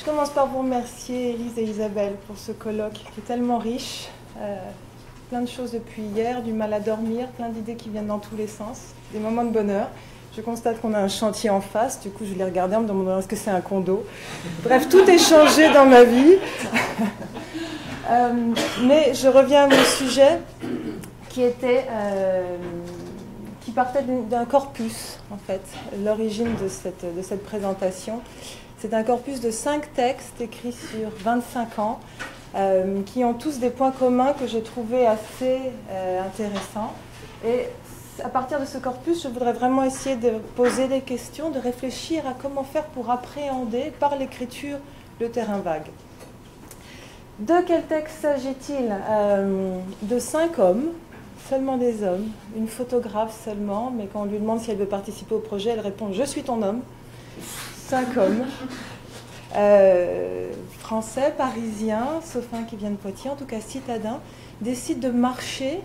Je commence par vous remercier, Élise et Isabelle, pour ce colloque qui est tellement riche. Plein de choses depuis hier, du mal à dormir, plein d'idées qui viennent dans tous les sens, des moments de bonheur. Je constate qu'on a un chantier en face, du coup je l'ai regardé en me demandant est-ce que c'est un condo. Bref, tout est changé dans ma vie. Mais je reviens à mon sujet qui partait d'un corpus, en fait, l'origine de cette présentation. C'est un corpus de 5 textes écrits sur 25 ans, qui ont tous des points communs que j'ai trouvés assez intéressants. Et à partir de ce corpus, je voudrais vraiment essayer de poser des questions, de réfléchir à comment faire pour appréhender par l'écriture le terrain vague. De quel texte s'agit-il? De 5 hommes, seulement des hommes, une photographe seulement, mais quand on lui demande si elle veut participer au projet, elle répond « Je suis ton homme ». 5 hommes, français, parisiens, sauf un qui vient de Poitiers, en tout cas citadins, décident de marcher,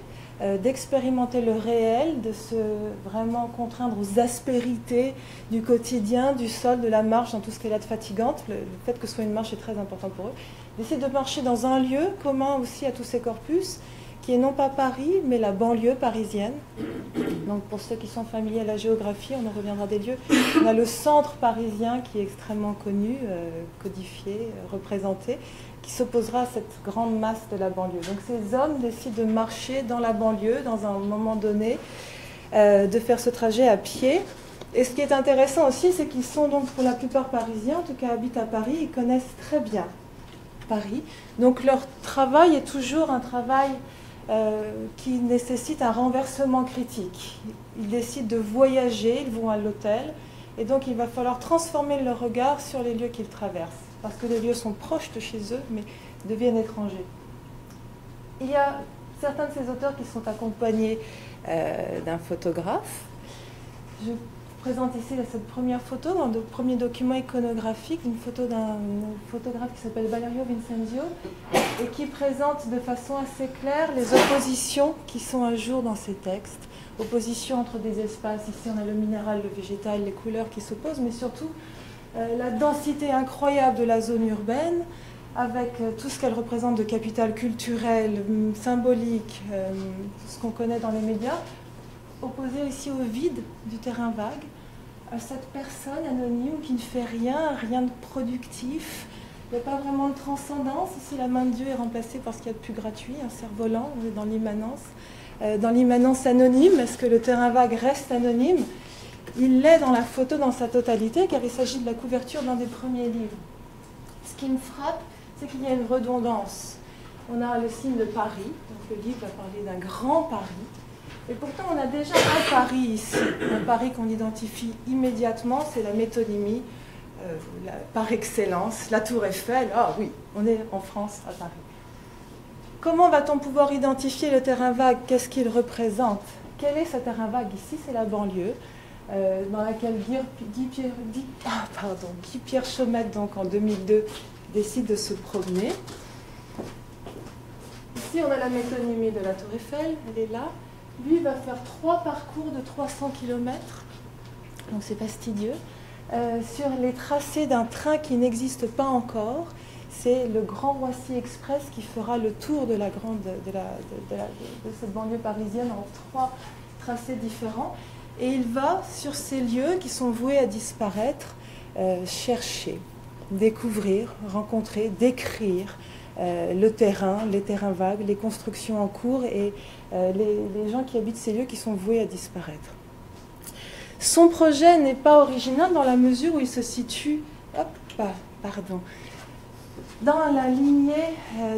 d'expérimenter le réel, de se vraiment contraindre aux aspérités du quotidien, du sol, de la marche, dans tout ce qui est là de fatigante. Le fait que ce soit une marche est très important pour eux. Ils décident de marcher dans un lieu commun aussi à tous ces corpus, qui est non pas Paris, mais la banlieue parisienne. Donc pour ceux qui sont familiers à la géographie, on en reviendra des lieux. On a le centre parisien qui est extrêmement connu, codifié, représenté, qui s'opposera à cette grande masse de la banlieue. Donc ces hommes décident de marcher dans la banlieue, dans un moment donné, de faire ce trajet à pied. Et ce qui est intéressant aussi, c'est qu'ils sont donc pour la plupart parisiens, en tout cas habitent à Paris, ils connaissent très bien Paris. Donc leur travail est toujours un travail qui nécessite un renversement critique. Ils décident de voyager, ils vont à l'hôtel, et donc il va falloir transformer leur regard sur les lieux qu'ils traversent, parce que les lieux sont proches de chez eux, mais deviennent étrangers. Il y a certains de ces auteurs qui sont accompagnés d'un photographe. Je présente ici cette première photo, dans le premier document iconographique, une photo d'un photographe qui s'appelle Valerio Vincenzio et qui présente de façon assez claire les oppositions qui sont à jour dans ces textes. Opposition entre des espaces, ici on a le minéral, le végétal, les couleurs qui s'opposent, mais surtout la densité incroyable de la zone urbaine, avec tout ce qu'elle représente de capital culturel, symbolique, ce qu'on connaît dans les médias, opposé ici au vide du terrain vague, à cette personne anonyme qui ne fait rien, rien de productif. Il n'y a pas vraiment de transcendance. Ici, la main de Dieu est remplacée par ce qu'il y a de plus gratuit, un cerf-volant, on est dans l'immanence. Dans l'immanence anonyme, est-ce que le terrain vague reste anonyme? Il l'est dans la photo dans sa totalité, car il s'agit de la couverture d'un des premiers livres. Ce qui me frappe, c'est qu'il y a une redondance. On a le signe de Paris, donc le livre va parler d'un grand Paris. Et pourtant, on a déjà un Paris ici, un Paris qu'on identifie immédiatement, c'est la métonymie par excellence, la Tour Eiffel. Ah oui, on est en France, à Paris. Comment va-t-on pouvoir identifier le terrain vague? Qu'est-ce qu'il représente? Quel est ce terrain vague? Ici, c'est la banlieue, dans laquelle Guy-Pierre Chaumette, donc en 2002, décide de se promener. Ici, on a la métonymie de la Tour Eiffel, elle est là. Lui va faire 3 parcours de 300 km, donc c'est fastidieux, sur les tracés d'un train qui n'existe pas encore. C'est le Grand Roissy Express qui fera le tour de cette banlieue parisienne en 3 tracés différents. Et il va sur ces lieux qui sont voués à disparaître, chercher, découvrir, rencontrer, décrire le terrain, les terrains vagues, les constructions en cours et les gens qui habitent ces lieux qui sont voués à disparaître. Son projet n'est pas original dans la mesure où il se situe dans la lignée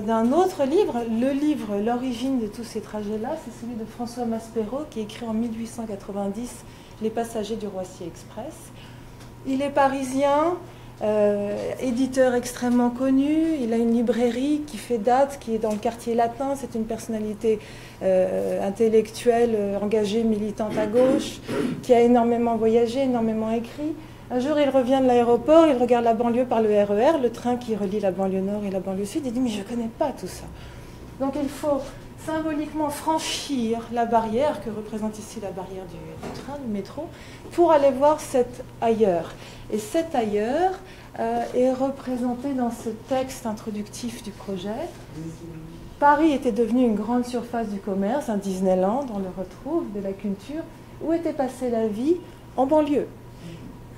d'un autre livre. Le livre, l'origine de tous ces trajets-là, c'est celui de François Maspero qui écrit en 1890 « Les passagers du Roissy Express ». Il est parisien, éditeur extrêmement connu, il a une librairie qui fait date, qui est dans le quartier latin, c'est une personnalité intellectuelle, engagée, militante à gauche, qui a énormément voyagé, énormément écrit. Un jour, il revient de l'aéroport, il regarde la banlieue par le RER, le train qui relie la banlieue nord et la banlieue sud, il dit « mais je ne connais pas tout ça ». Donc il faut symboliquement franchir la barrière que représente ici la barrière du train, du métro, pour aller voir cet ailleurs. Et cet ailleurs est représenté dans ce texte introductif du projet. Paris était devenu une grande surface du commerce, un Disneyland, on le retrouve, de la culture. Où était passée la vie? En banlieue.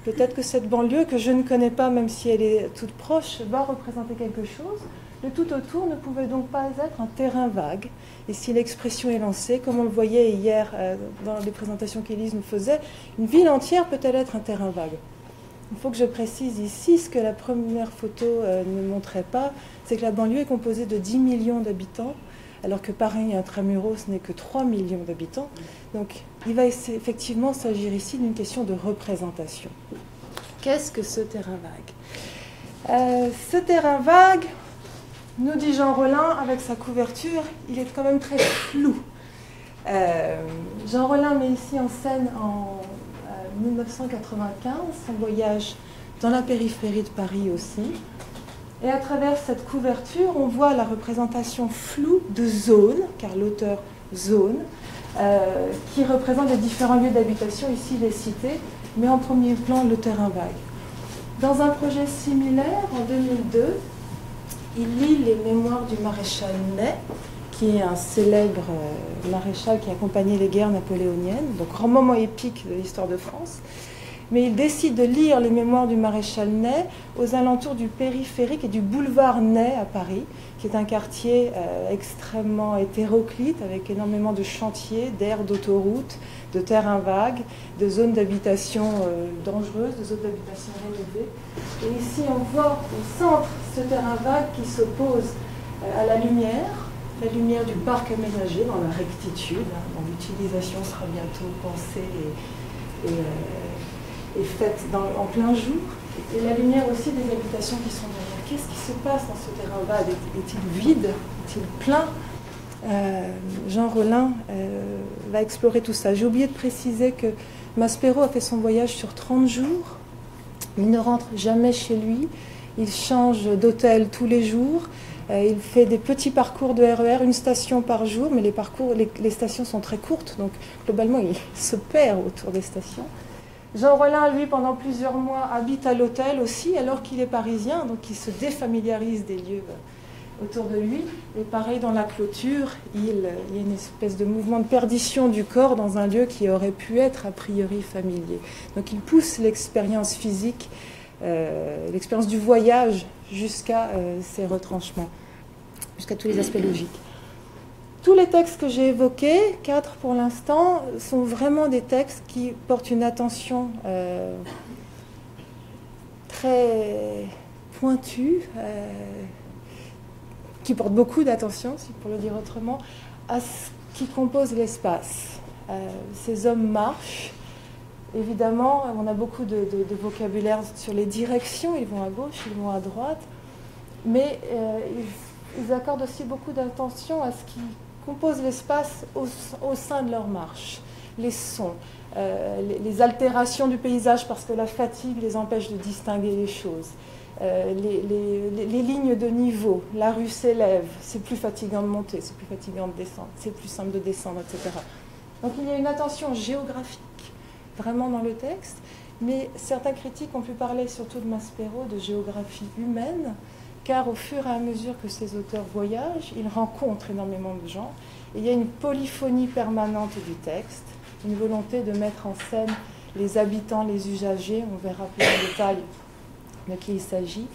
Peut-être que cette banlieue, que je ne connais pas, même si elle est toute proche, va représenter quelque chose. Le tout autour ne pouvait donc pas être un terrain vague. Et si l'expression est lancée, comme on le voyait hier dans les présentations qu'Élise nous faisait, une ville entière peut-elle être un terrain vague? Il faut que je précise ici, ce que la première photo ne montrait pas, c'est que la banlieue est composée de 10 millions d'habitants, alors que Paris intramuros n'est que 3 millions d'habitants. Donc il va effectivement s'agir ici d'une question de représentation. Qu'est-ce que ce terrain vague? Ce terrain vague, nous dit Jean Rollin, avec sa couverture, il est quand même très flou. Jean Rollin met ici en scène en 1995 son voyage dans la périphérie de Paris aussi. Et à travers cette couverture, on voit la représentation floue de zones, car l'auteur zone, qui représente les différents lieux d'habitation, ici les cités, mais en premier plan le terrain vague. Dans un projet similaire, en 2002, il lit les mémoires du maréchal Ney, qui est un célèbre maréchal qui a accompagné les guerres napoléoniennes, donc grand moment épique de l'histoire de France. Mais il décide de lire les mémoires du maréchal Ney aux alentours du périphérique et du boulevard Ney à Paris, qui est un quartier extrêmement hétéroclite, avec énormément de chantiers, d'aires d'autoroutes, de terrains vagues, de zones d'habitation dangereuses, de zones d'habitation rénovées. Et ici, on voit au centre ce terrain vague qui s'oppose à la lumière du parc aménagé dans la rectitude, dont l'utilisation sera bientôt pensée et faite en plein jour, et la lumière aussi des habitations qui sont derrière. Qu'est-ce qui se passe dans ce terrain vague? Est-il vide? Est-il plein? Jean Rollin va explorer tout ça. J'ai oublié de préciser que Maspero a fait son voyage sur 30 jours. Il ne rentre jamais chez lui. Il change d'hôtel tous les jours. Il fait des petits parcours de RER, une station par jour, mais les stations sont très courtes, donc globalement il se perd autour des stations. Jean Rollin, lui, pendant plusieurs mois, habite à l'hôtel aussi, alors qu'il est parisien, donc il se défamiliarise des lieux autour de lui. Et pareil, dans la clôture, il y a une espèce de mouvement de perdition du corps dans un lieu qui aurait pu être a priori familier. Donc il pousse l'expérience physique, l'expérience du voyage jusqu'à ses retranchements, jusqu'à tous les aspects logiques. Tous les textes que j'ai évoqués, 4 pour l'instant, sont vraiment des textes qui portent une attention très pointue, qui portent beaucoup d'attention, si pour le dire autrement, à ce qui compose l'espace. Ces hommes marchent. Évidemment, on a beaucoup de vocabulaire sur les directions, ils vont à gauche, ils vont à droite, mais ils accordent aussi beaucoup d'attention à ce qui compose l'espace au sein de leur marche. Les sons, les altérations du paysage parce que la fatigue les empêche de distinguer les choses, les lignes de niveau, la rue s'élève, c'est plus fatigant de monter, c'est plus fatigant de descendre, c'est plus simple de descendre, etc. Donc il y a une attention géographique vraiment dans le texte, mais certains critiques ont pu parler surtout de Maspero, de géographie humaine, car au fur et à mesure que ces auteurs voyagent, ils rencontrent énormément de gens, et il y a une polyphonie permanente du texte, une volonté de mettre en scène les habitants, les usagers, on verra plus en détail de qui il s'agit,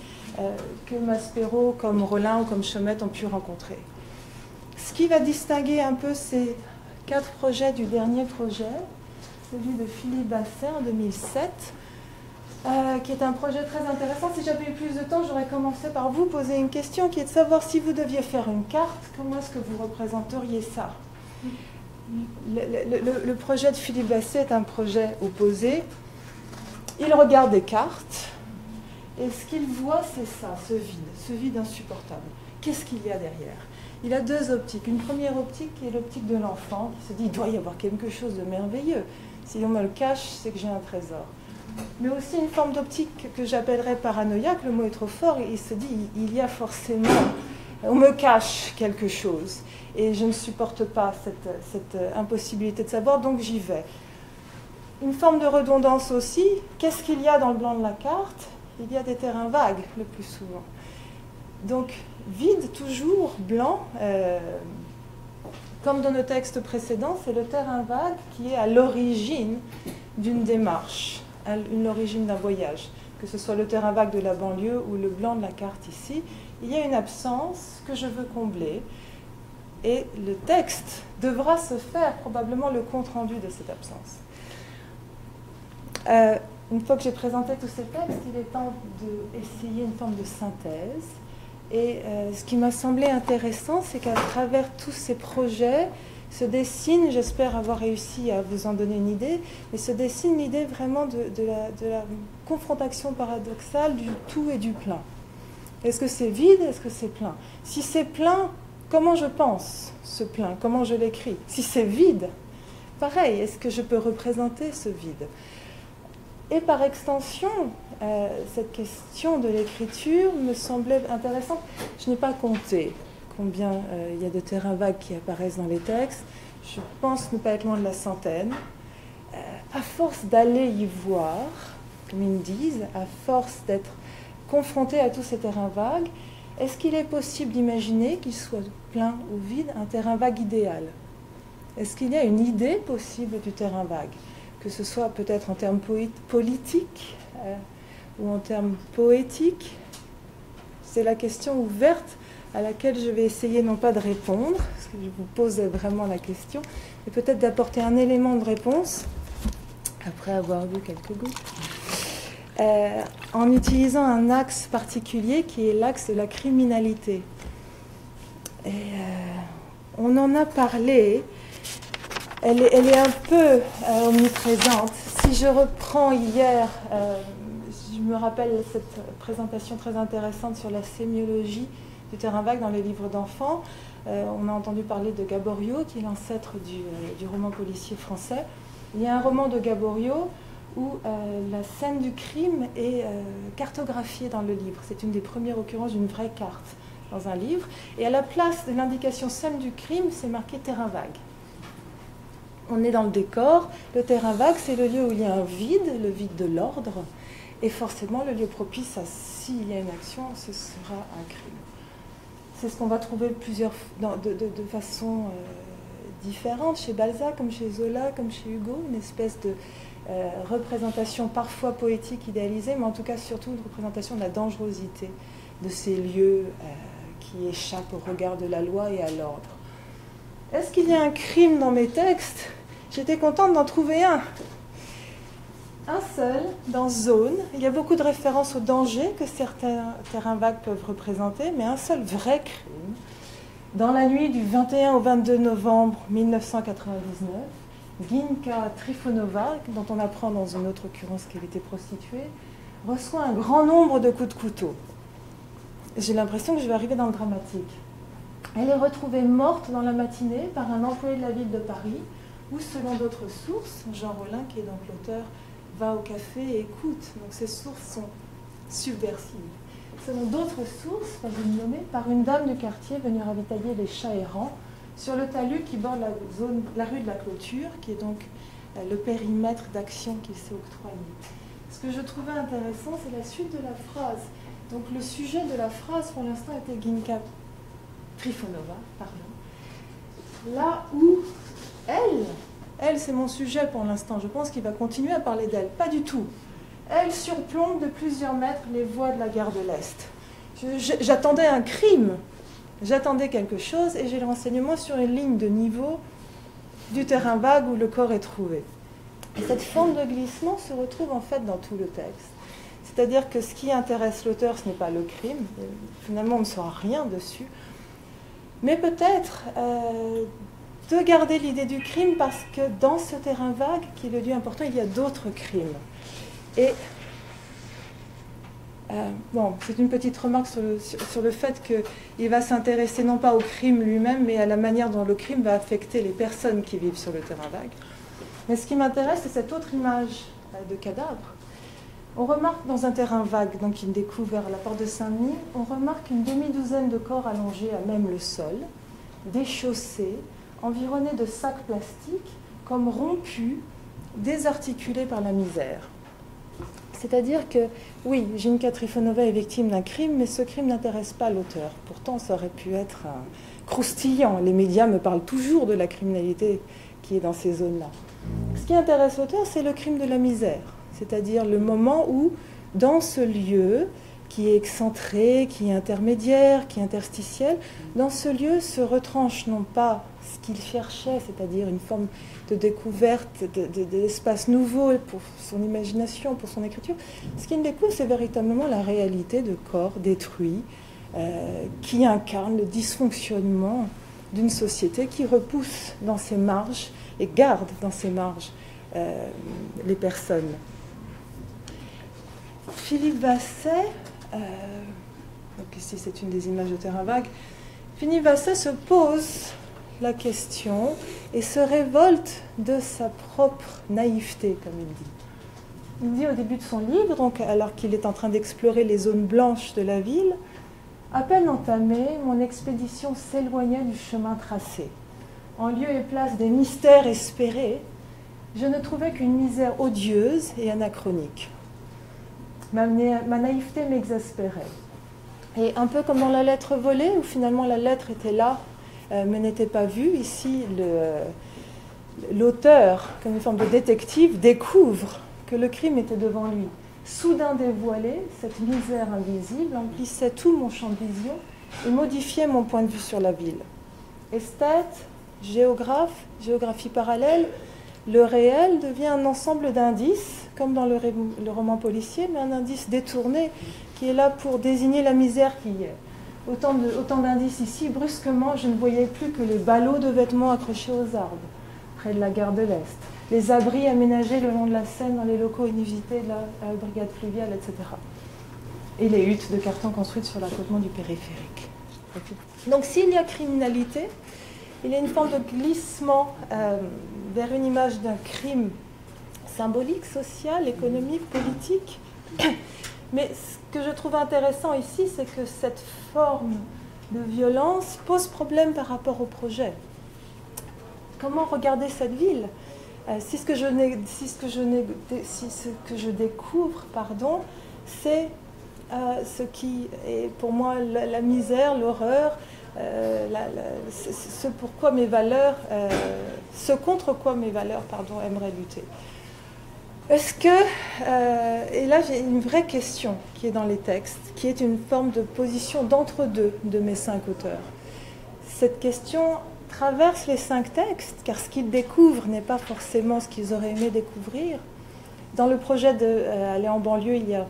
que Maspero, comme Rollin ou comme Chaumette ont pu rencontrer. Ce qui va distinguer un peu ces 4 projets du dernier projet, celui de Philippe Basset en 2007, qui est un projet très intéressant. Si j'avais eu plus de temps, j'aurais commencé par vous poser une question qui est de savoir si vous deviez faire une carte, comment est-ce que vous représenteriez ça? Le projet de Philippe Basset est un projet opposé. Il regarde des cartes et ce qu'il voit, c'est ça, ce vide insupportable. Qu'est-ce qu'il y a derrière? Il a 2 optiques. Une première optique qui est l'optique de l'enfant, qui se dit il doit y avoir quelque chose de merveilleux. Si on me le cache, c'est que j'ai un trésor. Mais aussi une forme d'optique que j'appellerais paranoïaque, le mot est trop fort, il se dit il y a forcément, on me cache quelque chose et je ne supporte pas cette impossibilité de savoir, donc j'y vais. Une forme de redondance aussi, qu'est-ce qu'il y a dans le blanc de la carte? il y a des terrains vagues le plus souvent. Donc, vide toujours, blanc, comme dans nos textes précédents, c'est le terrain vague qui est à l'origine d'une démarche, à l'origine d'un voyage. Que ce soit le terrain vague de la banlieue ou le blanc de la carte ici, il y a une absence que je veux combler. Et le texte devra se faire probablement le compte-rendu de cette absence. Une fois que j'ai présenté tous ces textes, il est temps d'essayer une forme de synthèse. Et ce qui m'a semblé intéressant, c'est qu'à travers tous ces projets, se dessine, j'espère avoir réussi à vous en donner une idée, mais se dessine l'idée vraiment de la confrontation paradoxale du tout et du plein. Est-ce que c'est vide? Est-ce que c'est plein? Si c'est plein, comment je pense ce plein? Comment je l'écris? Si c'est vide, pareil, est-ce que je peux représenter ce vide? Et par extension, cette question de l'écriture me semblait intéressante. Je n'ai pas compté combien il y a de terrains vagues qui apparaissent dans les textes. Je pense ne pas être loin de la centaine. À force d'aller y voir, comme ils me disent, à force d'être confronté à tous ces terrains vagues, est-ce qu'il est possible d'imaginer qu'il soit plein ou vide un terrain vague idéal? Est-ce qu'il y a une idée possible du terrain vague? Que ce soit peut-être en termes politiques ou en termes poétiques? C'est la question ouverte à laquelle je vais essayer non pas de répondre, parce que je vous pose vraiment la question, mais peut-être d'apporter un élément de réponse, après avoir vu quelques gouttes, en utilisant un axe particulier qui est l'axe de la criminalité. Et on en a parlé, elle est un peu omniprésente. Si je reprends hier, je me rappelle cette présentation très intéressante sur la sémiologie du terrain vague dans les livres d'enfants. On a entendu parler de Gaboriau, qui est l'ancêtre du roman policier français. Il y a un roman de Gaboriau où la scène du crime est cartographiée dans le livre. C'est une des premières occurrences d'une vraie carte dans un livre. Et à la place de l'indication scène du crime, c'est marqué terrain vague. On est dans le décor. Le terrain vague, c'est le lieu où il y a un vide, le vide de l'ordre. Et forcément, le lieu propice à s'il y a une action, ce sera un crime. C'est ce qu'on va trouver de façon différente chez Balzac, comme chez Zola, comme chez Hugo, une espèce de représentation parfois poétique idéalisée, mais en tout cas surtout une représentation de la dangerosité de ces lieux qui échappent au regard de la loi et à l'ordre. Est-ce qu'il y a un crime dans mes textes? J'étais contente d'en trouver un. Un seul, dans Zone. Il y a beaucoup de références au danger que certains terrains vagues peuvent représenter, mais un seul vrai crime. Dans la nuit du 21 au 22 novembre 1999, Ginka Trifonova, dont on apprend dans une autre occurrence qu'elle était prostituée, reçoit un grand nombre de coups de couteau. J'ai l'impression que je vais arriver dans le dramatique. Elle est retrouvée morte dans la matinée par un employé de la ville de Paris, ou selon d'autres sources, Jean Rollin, qui est donc l'auteur, va au café et écoute. Donc ces sources sont subversives. Selon d'autres sources, pas de nommer, par une dame du quartier venue ravitailler les chats errants sur le talus qui borde la rue de la Clôture, qui est donc le périmètre d'action qu'il s'est octroyé. Ce que je trouvais intéressant, c'est la suite de la phrase. Donc le sujet de la phrase, pour l'instant, était Ginka Trifonova, pardon. Là où elle, c'est mon sujet pour l'instant. Je pense qu'il va continuer à parler d'elle. Pas du tout. Elle surplombe de plusieurs mètres les voies de la gare de l'Est. J'attendais un crime. J'attendais quelque chose et j'ai le renseignement sur une ligne de niveau du terrain vague où le corps est trouvé. Et cette forme de glissement se retrouve en fait dans tout le texte. C'est-à-dire que ce qui intéresse l'auteur, ce n'est pas le crime. Finalement, on ne saura rien dessus. Mais peut-être de garder l'idée du crime parce que dans ce terrain vague, qui est le lieu important, il y a d'autres crimes. Et c'est une petite remarque sur le fait qu'il va s'intéresser non pas au crime lui-même, mais à la manière dont le crime va affecter les personnes qui vivent sur le terrain vague. Mais ce qui m'intéresse, c'est cette autre image de cadavre. On remarque dans un terrain vague, donc il découvre vers la porte de Saint-Denis, on remarque une demi-douzaine de corps allongés à même le sol, déchaussés, environnés de sacs plastiques, comme rompus, désarticulés par la misère. C'est-à-dire que, oui, Ginka Trifonova est victime d'un crime, mais ce crime n'intéresse pas l'auteur. Pourtant, ça aurait pu être croustillant. Les médias me parlent toujours de la criminalité qui est dans ces zones-là. Ce qui intéresse l'auteur, c'est le crime de la misère. C'est-à-dire le moment où, dans ce lieu, qui est excentré, qui est intermédiaire, qui est interstitiel, dans ce lieu se retranche non pas ce qu'il cherchait, c'est-à-dire une forme de découverte d'espaces nouveaux pour son imagination, pour son écriture. Ce qu'il découvre, c'est véritablement la réalité de corps détruits qui incarnent le dysfonctionnement d'une société qui repousse dans ses marges et garde dans ses marges les personnes. Philippe Vasset, donc ici c'est une des images de Terrain Vague, Philippe Vasset se pose la question et se révolte de sa propre naïveté, comme il dit. Il dit au début de son livre, donc, alors qu'il est en train d'explorer les zones blanches de la ville, « À peine entamée, mon expédition s'éloignait du chemin tracé. En lieu et place des mystères espérés, je ne trouvais qu'une misère odieuse et anachronique. Ma naïveté m'exaspérait. Et un peu comme dans la lettre volée, où finalement la lettre était là, mais n'était pas vue, ici l'auteur, comme une forme de détective, découvre que le crime était devant lui. Soudain dévoilé, cette misère invisible emplissait tout mon champ de vision et modifiait mon point de vue sur la ville. Esthète, géographe, géographie parallèle, le réel devient un ensemble d'indices, comme dans le roman policier, mais un indice détourné qui est là pour désigner la misère qui y est. Autant d'indices ici, brusquement, je ne voyais plus que les ballots de vêtements accrochés aux arbres, près de la gare de l'Est, les abris aménagés le long de la Seine dans les locaux inusités de la brigade fluviale, etc. Et les huttes de carton construites sur l'accotement du périphérique. Donc s'il y a criminalité, il y a une forme de glissement vers une image d'un crime symbolique, social, économique, politique. Mais ce que je trouve intéressant ici, c'est que cette forme de violence pose problème par rapport au projet. Comment regarder cette ville ? Si ce que je découvre, c'est ce qui est pour moi la misère, l'horreur, ce pourquoi mes valeurs, ce contre quoi mes valeurs, aimeraient lutter. Est-ce que, et là j'ai une vraie question qui est dans les textes, qui est une forme de position d'entre-deux de mes 5 auteurs. Cette question traverse les 5 textes, car ce qu'ils découvrent n'est pas forcément ce qu'ils auraient aimé découvrir. Dans le projet d'Aller en banlieue, il y a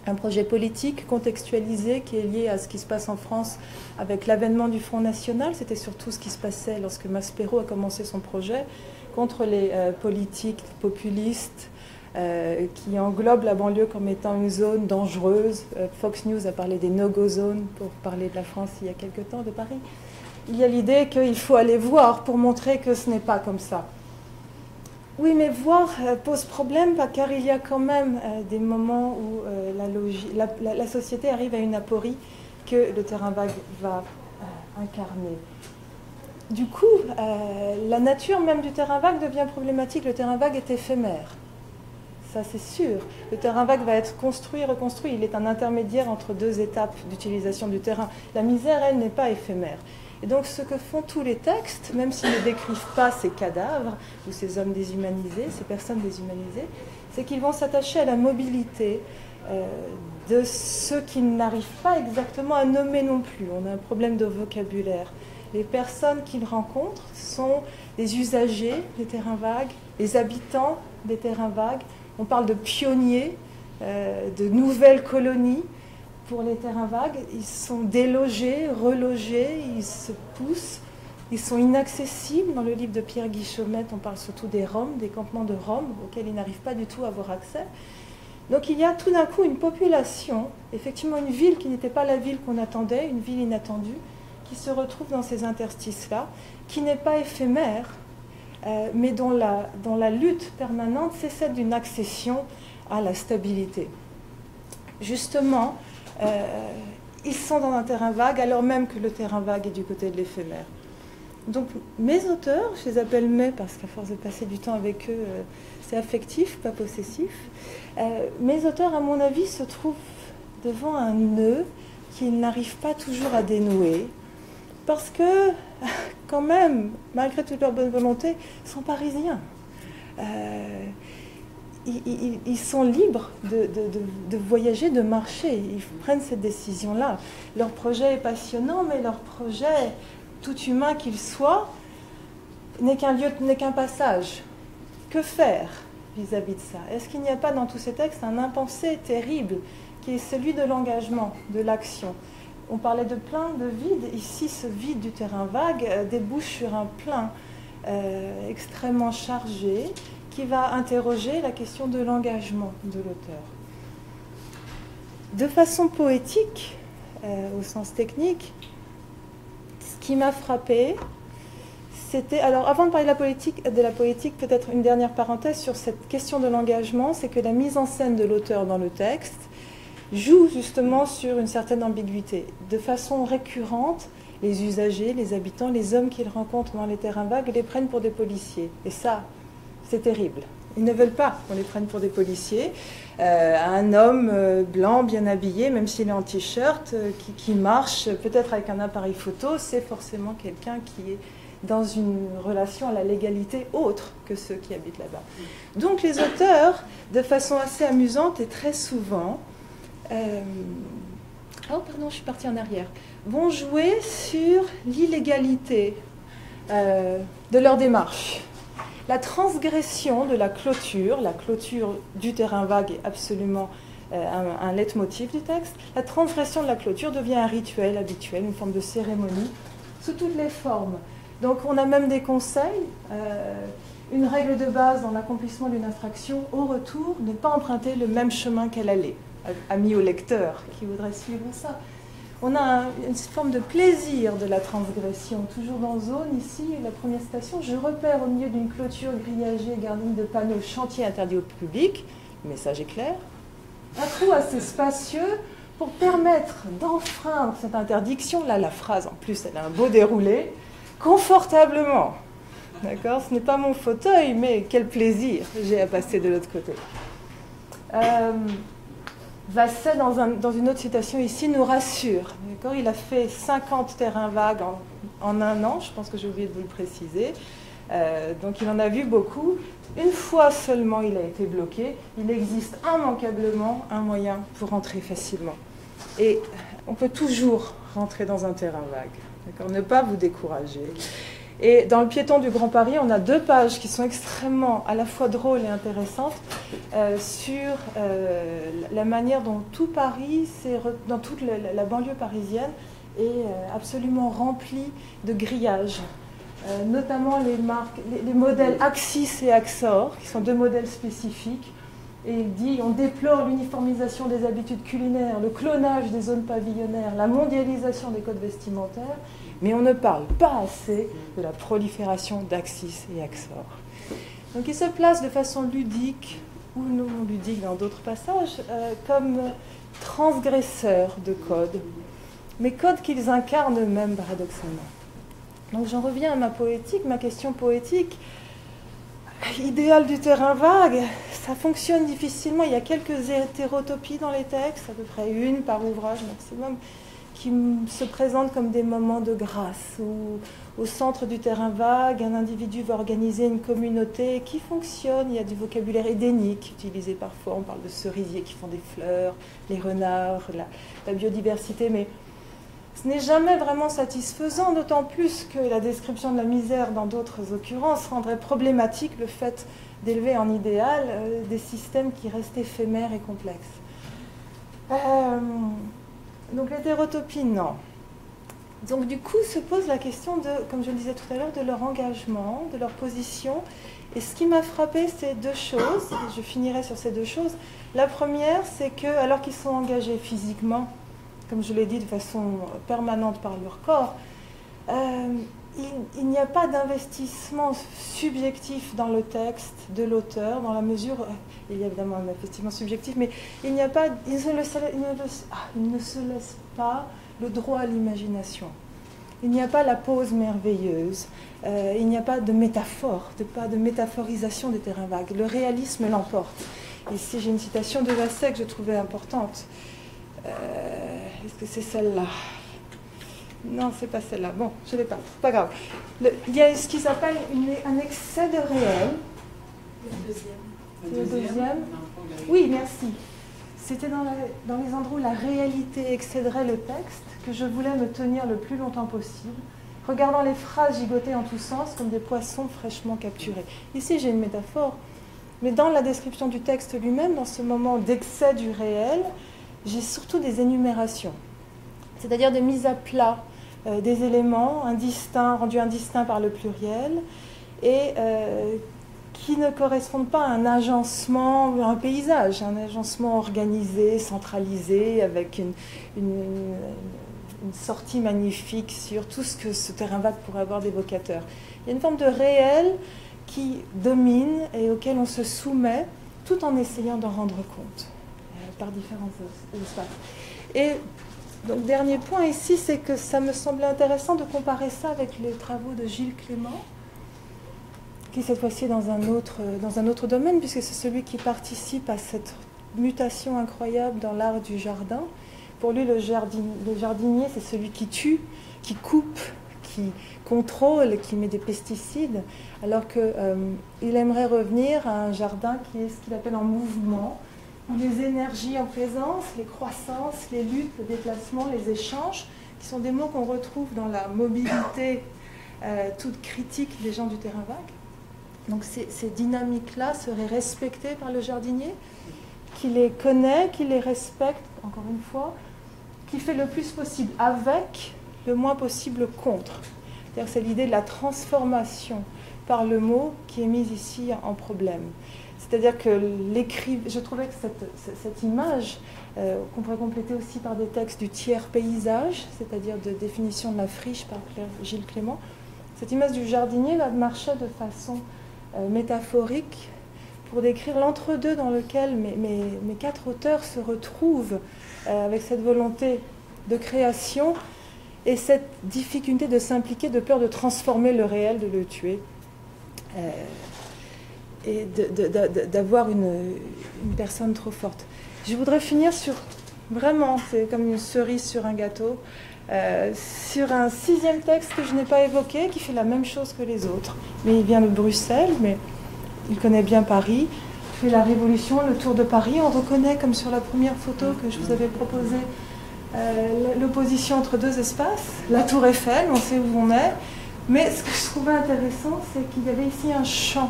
un projet politique contextualisé qui est lié à ce qui se passe en France avec l'avènement du Front National. C'était surtout ce qui se passait lorsque Maspero a commencé son projet contre les politiques populistes qui englobent la banlieue comme étant une zone dangereuse. Fox News a parlé des no-go zones pour parler de la France il y a quelque temps, de Paris. Il y a l'idée qu'il faut aller voir pour montrer que ce n'est pas comme ça. Oui, mais voir pose problème car il y a quand même des moments où la société arrive à une aporie que le Terrain Vague va incarner. Du coup, la nature même du Terrain Vague devient problématique. Le Terrain Vague est éphémère. Ça, c'est sûr. Le Terrain Vague va être construit, reconstruit. Il est un intermédiaire entre 2 étapes d'utilisation du terrain. La misère, elle, n'est pas éphémère. Et donc, ce que font tous les textes, même s'ils ne décrivent pas ces cadavres ou ces hommes déshumanisés, ces personnes déshumanisées, c'est qu'ils vont s'attacher à la mobilité de ceux qui n'arrivent pas exactement à nommer non plus. On a un problème de vocabulaire. Les personnes qu'ils rencontrent sont les usagers des terrains vagues, les habitants des terrains vagues. On parle de pionniers, de nouvelles colonies. Pour les terrains vagues, ils sont délogés, relogés, ils se poussent, ils sont inaccessibles. Dans le livre de Pierre Guichaumet, on parle surtout des Roms, des campements de Roms, auxquels ils n'arrivent pas du tout à avoir accès. Donc il y a tout d'un coup une population, effectivement une ville qui n'était pas la ville qu'on attendait, une ville inattendue, qui se retrouve dans ces interstices-là, qui n'est pas éphémère, mais dont la lutte permanente, c'est celle d'une accession à la stabilité. Justement, ils sont dans un terrain vague, alors même que le terrain vague est du côté de l'éphémère. Donc mes auteurs, je les appelle mes parce qu'à force de passer du temps avec eux, c'est affectif, pas possessif. Mes auteurs, à mon avis, se trouvent devant un nœud qu'ils n'arrivent pas toujours à dénouer, parce que, quand même, malgré toute leur bonne volonté, ils sont parisiens. Ils sont libres de voyager, de marcher. Ils prennent cette décision-là. Leur projet est passionnant, mais leur projet, tout humain qu'il soit, n'est qu'un lieu, n'est qu'un passage. Que faire vis-à-vis de ça? Est-ce qu'il n'y a pas dans tous ces textes un impensé terrible qui est celui de l'engagement, de l'action? On parlait de plein, de vide. Ici, ce vide du terrain vague débouche sur un plein extrêmement chargé qui va interroger la question de l'engagement de l'auteur. De façon poétique, au sens technique, ce qui m'a frappé, c'était... Alors, avant de parler de la poétique, peut-être une dernière parenthèse sur cette question de l'engagement, c'est que la mise en scène de l'auteur dans le texte joue justement sur une certaine ambiguïté. De façon récurrente, les usagers, les habitants, les hommes qu'ils rencontrent dans les terrains vagues les prennent pour des policiers. Et ça, c'est terrible. Ils ne veulent pas qu'on les prenne pour des policiers. Un homme blanc, bien habillé, même s'il est en t-shirt, qui marche peut-être avec un appareil photo, c'est forcément quelqu'un qui est dans une relation à la légalité autre que ceux qui habitent là-bas. Donc les auteurs, de façon assez amusante et très souvent, oh pardon, je suis partie en arrière, vont jouer sur l'illégalité de leur démarche. La transgression de la clôture du terrain vague est absolument un leitmotiv du texte. La transgression de la clôture devient un rituel habituel, une forme de cérémonie, sous toutes les formes. Donc on a même des conseils, une règle de base dans l'accomplissement d'une infraction, au retour, ne pas emprunter le même chemin qu'elle allait, amis au lecteur qui voudrait suivre ça. On a une forme de plaisir de la transgression, toujours dans zone. Ici, la première station, je repère au milieu d'une clôture grillagée garnie de panneaux chantier interdit au public, le message est clair, un trou assez spacieux pour permettre d'enfreindre cette interdiction. Là, la phrase, en plus, elle a un beau déroulé, confortablement. D'accord ? Ce n'est pas mon fauteuil, mais quel plaisir j'ai à passer de l'autre côté. Vasset, dans une autre citation ici, nous rassure. Il a fait 50 terrains vagues en un an, je pense que j'ai oublié de vous le préciser. Donc il en a vu beaucoup. Une fois seulement il a été bloqué, il existe immanquablement un moyen pour rentrer facilement. Et on peut toujours rentrer dans un terrain vague. Ne pas vous décourager. Et dans le piéton du Grand Paris, on a 2 pages qui sont extrêmement à la fois drôles et intéressantes sur la manière dont tout Paris, dans toute la banlieue parisienne, est absolument remplie de grillages. Notamment les modèles Axis et Axor, qui sont 2 modèles spécifiques. Et il dit, on déplore l'uniformisation des habitudes culinaires, le clonage des zones pavillonnaires, la mondialisation des codes vestimentaires, mais on ne parle pas assez de la prolifération d'Axis et Axor. Donc il se place de façon ludique, ou non ludique dans d'autres passages, comme transgresseurs de codes, mais codes qu'ils incarnent eux-mêmes paradoxalement. Donc j'en reviens à ma question poétique. Idéal du terrain vague, ça fonctionne difficilement. Il y a quelques hétérotopies dans les textes, à peu près une par ouvrage maximum, qui se présentent comme des moments de grâce, où au centre du terrain vague, un individu va organiser une communauté qui fonctionne. Il y a du vocabulaire édénique utilisé parfois. On parle de cerisiers qui font des fleurs, les renards, la biodiversité, mais ce n'est jamais vraiment satisfaisant, d'autant plus que la description de la misère dans d'autres occurrences rendrait problématique le fait d'élever en idéal des systèmes qui restent éphémères et complexes. Donc l'hétérotopie, non. Donc du coup se pose la question de, comme je le disais tout à l'heure, de leur engagement, de leur position. Et ce qui m'a frappé, c'est 2 choses. Je finirai sur ces 2 choses. La première, c'est que, alors qu'ils sont engagés physiquement, comme je l'ai dit, de façon permanente par leur corps, il n'y a pas d'investissement subjectif dans le texte de l'auteur, dans la mesure, il y a évidemment un investissement subjectif, mais il ne se laisse pas le droit à l'imagination. Il n'y a pas la pause merveilleuse, il n'y a pas de métaphore, pas de métaphorisation des terrains vagues. Le réalisme l'emporte. Ici, j'ai une citation de Vasset que je trouvais importante. Est-ce que c'est celle-là? Non, c'est pas celle-là. Bon, je ne l'ai pas. Pas grave. Il y a ce qu'ils appellent un excès de réel. Le deuxième. Oui, merci. C'était dans les endroits où la réalité excéderait le texte que je voulais me tenir le plus longtemps possible, regardant les phrases gigotées en tous sens comme des poissons fraîchement capturés. Ici, j'ai une métaphore, mais dans la description du texte lui-même, dans ce moment d'excès du réel, j'ai surtout des énumérations, c'est-à-dire des mises à plat des éléments indistincts, rendus indistincts par le pluriel, et qui ne correspondent pas à un agencement, un paysage, un agencement organisé, centralisé, avec une sortie magnifique sur tout ce que ce terrain vague pourrait avoir d'évocateur. Il y a une forme de réel qui domine et auquel on se soumet, tout en essayant d'en rendre compte, par différents espaces. Et donc, dernier point ici, c'est que ça me semblait intéressant de comparer ça avec les travaux de Gilles Clément, qui cette fois-ci est dans un autre domaine, puisque c'est celui qui participe à cette mutation incroyable dans l'art du jardin. Pour lui, le jardinier, c'est celui qui tue, qui coupe, qui contrôle, qui met des pesticides, alors qu'il aimerait revenir à un jardin qui est ce qu'il appelle en mouvement, où les énergies en présence, les croissances, les luttes, le déplacement, les échanges, qui sont des mots qu'on retrouve dans la mobilité toute critique des gens du terrain vague. Donc ces dynamiques-là seraient respectées par le jardinier, qui les connaît, qui les respecte, encore une fois, qui fait le plus possible avec, le moins possible contre. C'est-à-dire que c'est l'idée de la transformation par le mot qui est mise ici en problème. C'est-à-dire que je trouvais que cette image, qu'on pourrait compléter aussi par des textes du tiers paysage, c'est-à-dire de définition de la friche par Gilles Clément, cette image du jardinier marchait de façon métaphorique pour décrire l'entre-deux dans lequel mes quatre auteurs se retrouvent avec cette volonté de création et cette difficulté de s'impliquer, de peur de transformer le réel, de le tuer. Et d'avoir une personne trop forte. Je voudrais finir sur, vraiment, c'est comme une cerise sur un gâteau, sur un sixième texte que je n'ai pas évoqué, qui fait la même chose que les autres. Mais il vient de Bruxelles, mais il connaît bien Paris, fait la Révolution, le Tour de Paris. On reconnaît, comme sur la première photo que je vous avais proposée, l'opposition entre deux espaces, la Tour Eiffel, on sait où on est. Mais ce que je trouvais intéressant, c'est qu'il y avait ici un champ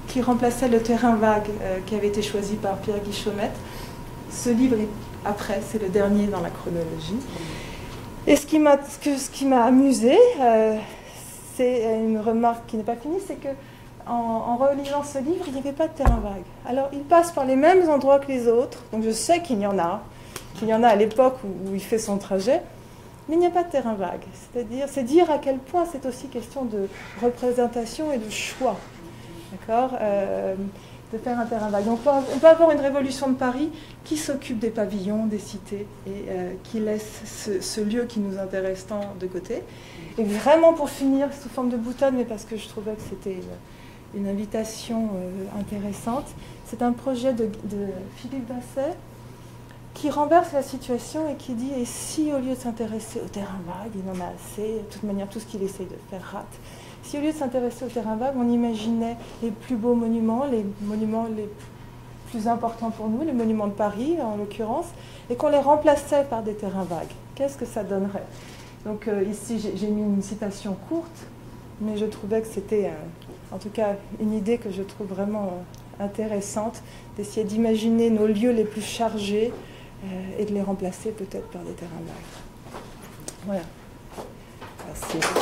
qui remplaçait le terrain vague qui avait été choisi par Pierre Guichaumet. Ce livre est après, c'est le dernier dans la chronologie. Et ce qui m'a amusé, c'est une remarque qui n'est pas finie, c'est que en relisant ce livre, il n'y avait pas de terrain vague. Alors, il passe par les mêmes endroits que les autres, donc je sais qu'il y en a à l'époque où il fait son trajet, mais il n'y a pas de terrain vague. C'est dire à quel point c'est aussi question de représentation et de choix. D'accord, de faire un terrain vague. Donc on peut avoir une révolution de Paris qui s'occupe des pavillons, des cités, et qui laisse ce lieu qui nous intéresse tant de côté. Et vraiment pour finir, sous forme de boutade, mais parce que je trouvais que c'était une invitation intéressante, c'est un projet de Philippe Basset qui renverse la situation et qui dit « Et si au lieu de s'intéresser au terrain vague, il en a assez, de toute manière tout ce qu'il essaye de faire rate, si au lieu de s'intéresser au terrain vague, on imaginait les plus beaux monuments, les monuments les plus importants pour nous, les monuments de Paris en l'occurrence, et qu'on les remplaçait par des terrains vagues, qu'est-ce que ça donnerait ?» Donc ici j'ai mis une citation courte, mais je trouvais que c'était en tout cas une idée que je trouve vraiment intéressante, d'essayer d'imaginer nos lieux les plus chargés et de les remplacer peut-être par des terrains vagues. Voilà. Merci.